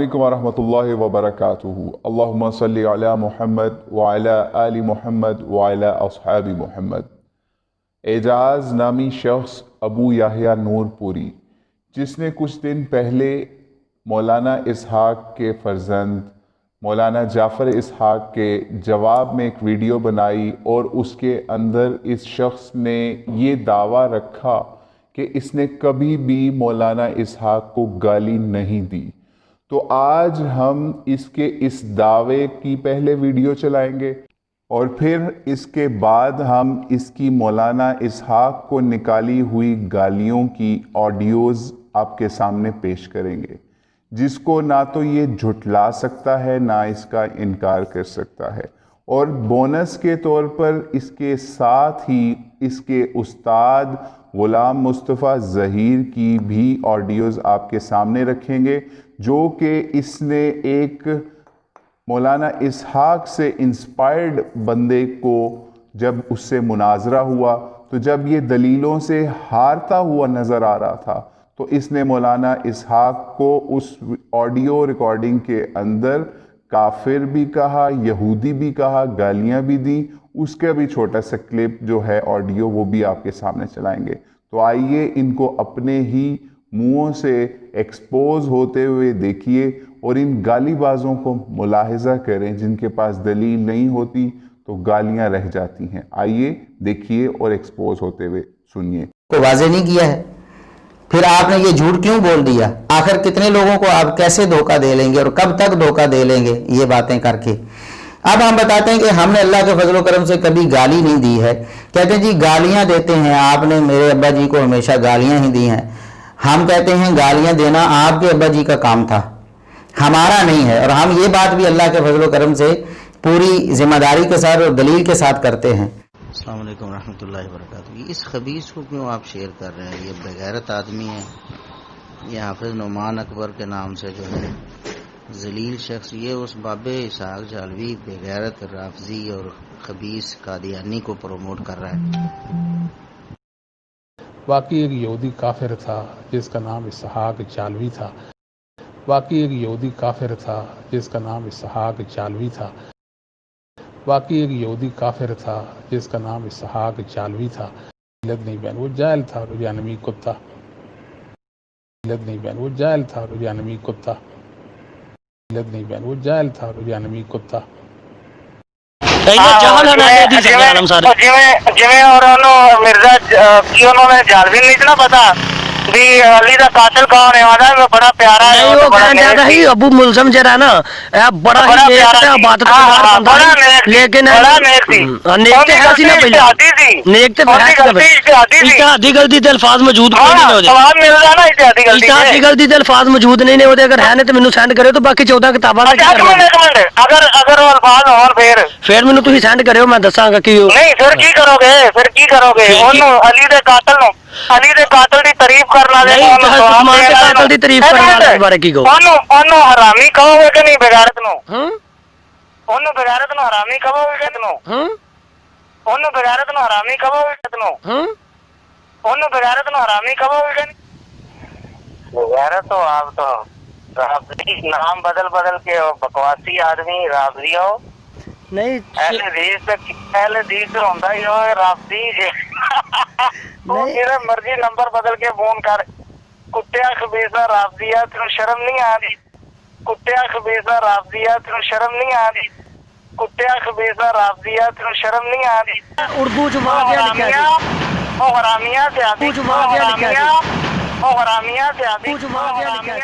अस्सलामुअलैकुम वरहमतुल्लाहि वबरकातुहू। अल्लाहुम्मा सल्लि अला मुहम्मद व अला आलि मुहम्मद व अला अस्हाबि मुहम्मद। एजाज नामी शख्स अबू याह्या नूरपुरी, जिसने कुछ दिन पहले मौलाना इसहाक के फर्जंद मौलाना जाफ़र इसहाक के जवाब में एक वीडियो बनाई और उसके अंदर इस शख्स ने ये दावा रखा कि इसने कभी भी मौलाना इसहाक को गाली नहीं दी। तो आज हम इसके इस दावे की पहले वीडियो चलाएंगे और फिर इसके बाद हम इसकी मौलाना इसहाक को निकाली हुई गालियों की ऑडियोज़ आपके सामने पेश करेंगे, जिसको ना तो ये झुठला सकता है ना इसका इनकार कर सकता है। और बोनस के तौर पर इसके साथ ही इसके उस्ताद गुलाम मुस्तफ़ा ज़हीर की भी ऑडियोज़ आपके सामने रखेंगे, जो कि इसने एक मौलाना इसहाक से इंस्पायर्ड बंदे को जब उससे मुनाजरा हुआ, तो जब ये दलीलों से हारता हुआ नज़र आ रहा था, तो इसने मौलाना इसहाक को उस ऑडियो रिकॉर्डिंग के अंदर काफिर भी कहा, यहूदी भी कहा, गालियां भी दी। उसका भी छोटा सा क्लिप जो है ऑडियो, वो भी आपके सामने चलाएंगे। तो आइए इनको अपने ही मुंहों से एक्सपोज होते हुए देखिए और इन गालीबाजों को मुलाहिजा करें, जिनके पास दलील नहीं होती तो गालियां रह जाती हैं। आइए देखिए और एक्सपोज होते हुए सुनिए। को वाज़ेह नहीं किया है, फिर आपने ये झूठ क्यों बोल दिया? आखिर कितने लोगों को आप कैसे धोखा दे लेंगे और कब तक धोखा दे लेंगे ये बातें करके? अब हम बताते हैं कि हमने अल्लाह के फजल करम से कभी गाली नहीं दी है। कहते हैं जी गालियां देते हैं, आपने मेरे अब्बा जी को हमेशा गालियां ही दी हैं। हम कहते हैं गालियां देना आपके अब्बा जी का काम था, हमारा नहीं है। और हम ये बात भी अल्लाह के फजल करम से पूरी जिम्मेदारी के साथ और दलील के साथ करते हैं। अस्सलाम वालेकुम रहमतुल्लाहि व बरकातुहू। इस खबीस को क्यों आप शेयर कर रहे हैं? ये बेगैरत आदमी है, ये हाफिज नुमान अकबर के नाम से जो है जलील शख्स, ये उस बाबे इसहाक जालवी बेगैरत राफजी और खबीस कादियानी को प्रमोट कर रहा है। वाकई एक यहूदी काफिर था जिसका नाम इसहाक जालवी था। वाकई एक यहूदी काफिर था जिसका नाम इसहाक जालवी था। वाकई एक यहूदी काफिर था जिसका नाम इसहाक जालवी था। मिलत नहीं बहन, वो जाहिल था, रुजानवी कुत्ता। मिलत नहीं बहन, वो जाहिल था, रुजानवी कुत्ता। मिलत नहीं बहन, वो जाहिल था, रुजानवी कुत्ता। जिवें और मिर्जा की उन्होंने जालवी नहीं ना पता भी अली दा कातिल कौन है, मैं बड़ा प्यारा है। वो कहता ही अबू मुल्ज़म जरा ना बड़ा ही नेक है, बात करने बंदा, लेकिन नेक ते है सी ना, पहले नेक ते इत्तेहादी गलती ते अल्फाज मौजूद कोई नहीं होदे। सवाब मिलदा ना इत्तेहादी गलती ते अल्फाज मौजूद नहीं ने होदे। अगर है ने तो मेनू सेंड करियो, तो बाकी 14 किताबां अगर वो अल्फाज और फिर मेनू तुसीं सेंड करियो, मैं दसांगा कि नहीं फिर की करोगे ओनू अली दे कातिल नु, अली दे कातिल दी तारीफ करना दे, उस्मान के कातिल दी तारीफ करने वाले बारे की कहो? ओनू हरामी कहोगे कि नहीं? बेगैरत नु ओनू बेगैरत नु हरामी कहोगे कि नु? ओनू बेगैरत नु हरामी कहोगे कि नु? ओनू बेगैरत नु हरामी कहोगे कि नहीं? बेगैरत तो आप तो राफजी नाम बदल के बकवासी आदमी राफजी हो। नहीं पहले देश होंदा ही हो राफजी वो मेरा मर्जी नंबर बदल के फोन कर। कुत्तिया खबीसा राफजिया, तेन शर्म नहीं आ रही? कुत्तिया खबीसा राफजिया, तेन शर्म नहीं आ रही? कुत्तिया खबीसा राफजिया, तेन शर्म नहीं आ रही? उर्दू जवाब दिया लिखा है, ओ हरामिया से आती, जवाब दिया लिखा है, ओ हरामिया से आती, जवाब दिया लिखा है।